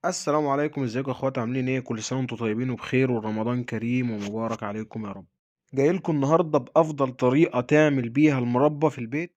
السلام عليكم، ازيكم يا اخوات؟ عاملين ايه؟ كل سنه وانتم طيبين وبخير، ورمضان كريم ومبارك عليكم يا رب. جاي لكم النهارده بافضل طريقه تعمل بيها المربى في البيت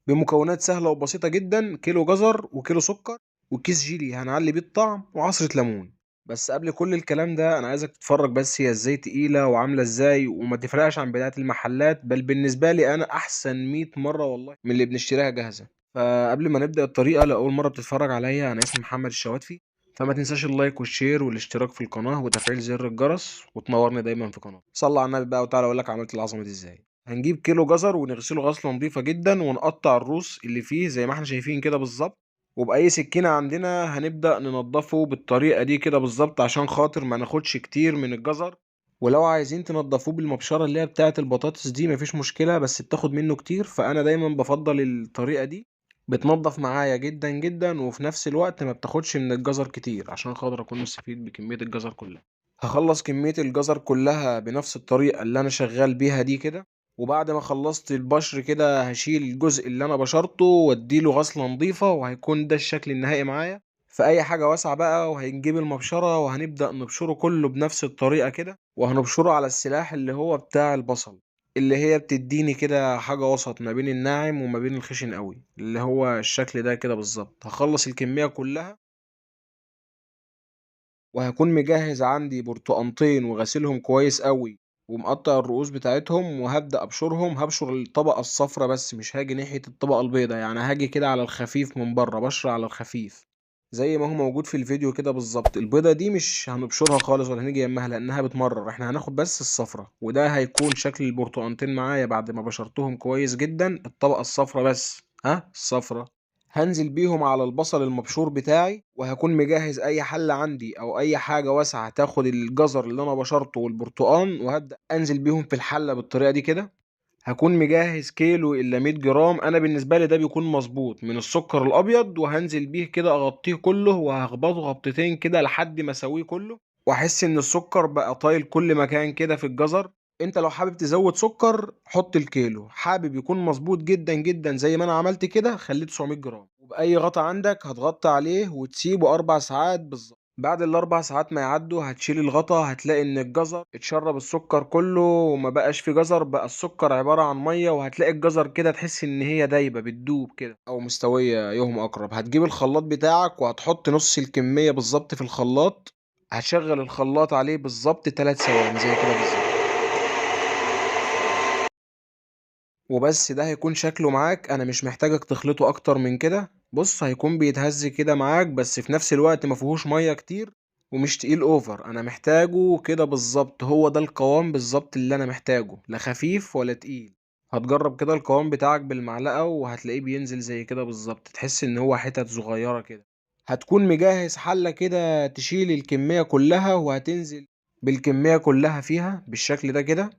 بمكونات سهله وبسيطه جدا: كيلو جزر وكيلو سكر وكيس جيلي هنعلي بيه الطعم وعصره ليمون. بس قبل كل الكلام ده انا عايزك تتفرج بس هي ازاي تقيله وعامله ازاي، وما تفرقش عن بدايه المحلات، بل بالنسبه لي انا احسن 100 مره والله من اللي بنشتريها جاهزه. فقبل ما نبدا الطريقه، لاول مره بتتفرج عليا، انا اسمي محمد الشواتفي. فما تنساش اللايك والشير والاشتراك في القناة وتفعيل زر الجرس، وتنورني دايما في قناة. صلى على النبي بقى وتعالى اقول لك عملت العظمة دي ازاي. هنجيب كيلو جزر ونغسله غسلة نظيفة جدا، ونقطع الروس اللي فيه زي ما احنا شايفين كده بالظبط. وبأي سكينة عندنا هنبدأ ننضفه بالطريقة دي كده بالظبط، عشان خاطر ما ناخدش كتير من الجزر. ولو عايزين تنضفوه بالمبشرة اللي هي بتاعة البطاطس دي مفيش مشكلة، بس بتاخد منه كتير، فأنا دايما بفضل الطريقة دي. بتنضف معايا جدا جدا، وفي نفس الوقت ما بتاخدش من الجزر كتير، عشان خاطر اكون مستفيد بكمية الجزر كلها. هخلص كمية الجزر كلها بنفس الطريقة اللي انا شغال بيها دي كده. وبعد ما خلصت البشر كده هشيل الجزء اللي انا بشرته واديله غسلة نظيفة، وهيكون ده الشكل النهائي معايا. في اي حاجة واسعة بقى، وهنجيب المبشرة وهنبدأ نبشره كله بنفس الطريقة كده، وهنبشره على السلاح اللي هو بتاع البصل، اللي هي بتديني كده حاجة وسط ما بين الناعم وما بين الخشن قوي، اللي هو الشكل ده كده بالظبط. هخلص الكمية كلها، وهكون مجهز عندي برتقانتين وغسلهم كويس قوي، ومقطع الرؤوس بتاعتهم، وهبدأ أبشرهم. هبشر الطبقة الصفرا بس، مش هاجي ناحية الطبقة البيضاء، يعني هاجي كده على الخفيف من بره، بشر على الخفيف زي ما هو موجود في الفيديو كده بالظبط. البيضة دي مش هنبشرها خالص ولا هنيجي يمها، لأنها بتمرر. احنا هناخد بس الصفرة، وده هيكون شكل البرتقانتين معايا بعد ما بشرتهم كويس جدا. الطبقة الصفرا بس، ها، الصفرة. هنزل بيهم على البصل المبشور بتاعي، وهكون مجهز اي حلة عندي او اي حاجة واسعة تاخد الجزر اللي انا بشرته والبرتقان، وهبدأ انزل بيهم في الحلة بالطريقة دي كده. هكون مجهز كيلو الا 100 جرام، انا بالنسبة لي ده بيكون مظبوط، من السكر الابيض، وهنزل بيه كده اغطيه كله، وهخبطه غبطتين كده لحد ما اسويه كله، واحس ان السكر بقى طايل كل مكان كده في الجزر. انت لو حابب تزود سكر حط الكيلو، حابب يكون مظبوط جدا جدا زي ما انا عملت كده خليه 900 جرام. وبأي غطا عندك هتغطي عليه وتسيبه 4 ساعات بالظبط. بعد ال4 ساعات ما يعدوا هتشيل الغطا، هتلاقي ان الجزر اتشرب السكر كله، وما بقاش في جزر، بقى السكر عبارة عن مية. وهتلاقي الجزر كده تحس ان هي دايبة بتدوب كده او مستوية يوم اقرب. هتجيب الخلاط بتاعك وهتحط نص الكمية بالظبط في الخلاط. هتشغل الخلاط عليه بالظبط 3 ثواني زي كده بالظبط، وبس. ده هيكون شكله معاك، انا مش محتاجك تخلطه اكتر من كده. بص، هيكون بيتهز كده معاك، بس في نفس الوقت ما فيهوش ميه كتير ومش تقيل اوفر. انا محتاجه كده بالظبط، هو ده القوام بالظبط اللي انا محتاجه، لا خفيف ولا تقيل. هتجرب كده القوام بتاعك بالمعلقة وهتلاقيه بينزل زي كده بالظبط، تحس ان هو حتت صغيرة كده. هتكون مجهز حلة كده تشيل الكمية كلها، وهتنزل بالكمية كلها فيها بالشكل ده كده.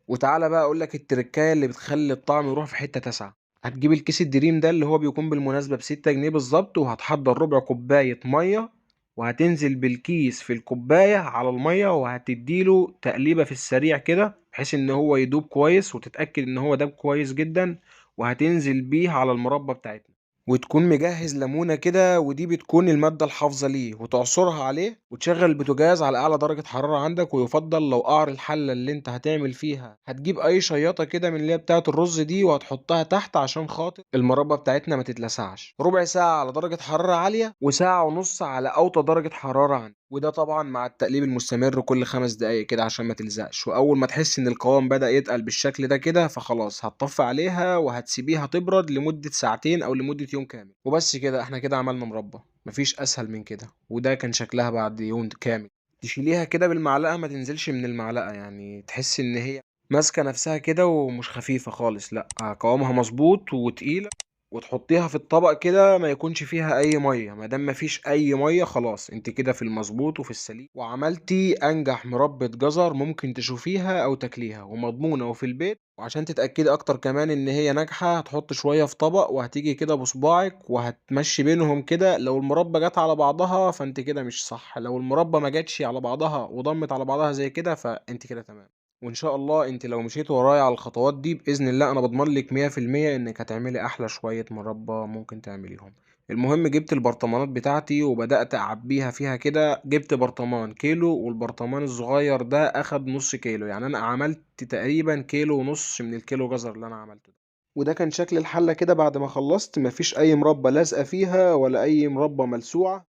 وتعالى بقى اقول لك التركايه اللي بتخلي الطعم يروح في حته تسعة. هتجيب الكيس الدريم ده اللي هو بيكون بالمناسبه ب6 جنيه بالظبط، وهتحضر ربع كوبايه ميه، وهتنزل بالكيس في الكوبايه على الميه، وهتديله تقليبه في السريع كده بحيث ان هو يدوب كويس، وتتاكد ان هو داب كويس جدا. وهتنزل بيه على المربى بتاعتنا، وتكون مجهز ليمونة كده، ودي بتكون المادة الحافظة ليه، وتعصرها عليه، وتشغل البوتاجاز على أعلى درجة حرارة عندك. ويفضل لو قعر الحلة اللي انت هتعمل فيها، هتجيب أي شياطة كده من اللي هي بتاعة الرز دي، وهتحطها تحت عشان خاطر المربى بتاعتنا ما تتلسعش. ربع ساعة على درجة حرارة عالية، وساعة ونص على أوطى درجة حرارة عندك، وده طبعا مع التقليب المستمر كل 5 دقايق كده عشان ما تلزقش. وأول ما تحس إن القوام بدأ يتقل بالشكل ده كده، فخلاص هتطفي عليها وهتسيبيها تبرد لمدة ساعتين أو لمدة يوم كامل. وبس كده احنا كده عملنا مربى، مفيش أسهل من كده. وده كان شكلها بعد يوم كامل. تشيليها كده بالمعلقة، ما تنزلش من المعلقة، يعني تحس إن هي ماسكة نفسها كده ومش خفيفة خالص، لأ قوامها مظبوط وتقيلة. وتحطيها في الطبق كده ما يكونش فيها اي ميه. ما دام ما فيش اي ميه خلاص انت كده في المظبوط وفي السليم، وعملتي انجح مربى جزر ممكن تشوفيها او تاكليها، ومضمونه وفي البيت. وعشان تتاكدي اكتر كمان ان هي ناجحه، هتحط شويه في طبق، وهتيجي كده بصباعك وهتمشي بينهم كده. لو المربى جت على بعضها فانت كده مش صح، لو المربى ما جاتش على بعضها وضمت على بعضها زي كده فانت كده تمام. وان شاء الله انت لو مشيت ورايا على الخطوات دي باذن الله، انا بضمن لك 100% انك هتعملي احلى شويه مربى ممكن تعمليهم. المهم جبت البرطمانات بتاعتي وبدأت أعبيها فيها كده، جبت برطمان كيلو والبرطمان الصغير ده أخد نص كيلو، يعني أنا عملت تقريبا كيلو ونص من الكيلو جزر اللي أنا عملته ده. وده كان شكل الحلة كده بعد ما خلصت، مفيش أي مربى لازقة فيها ولا أي مربى ملسوعة،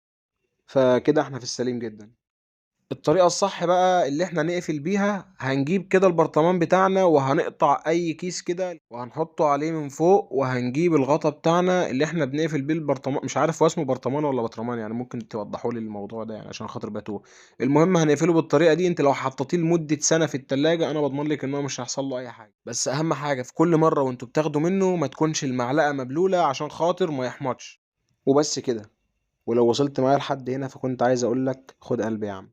فكده احنا في السليم جدا. الطريقة الصح بقى اللي احنا نقفل بيها، هنجيب كده البرطمان بتاعنا وهنقطع اي كيس كده وهنحطه عليه من فوق، وهنجيب الغطا بتاعنا اللي احنا بنقفل بيه البرطمان، مش عارف هو اسمه برطمان ولا برطمان، يعني ممكن توضحوا لي الموضوع ده يعني عشان خاطر بتوه. المهم هنقفله بالطريقة دي، انت لو حطيتيه لمدة سنة في التلاجة انا بضمن لك ان هو مش هيحصل له اي حاجة، بس اهم حاجة في كل مرة وانتوا بتاخدوا منه ما تكونش المعلقة مبلولة عشان خاطر ما يحمضش. وبس كده. ولو وصلت معايا لحد هنا فكنت عايز اقول لك خد قلبي يا عم.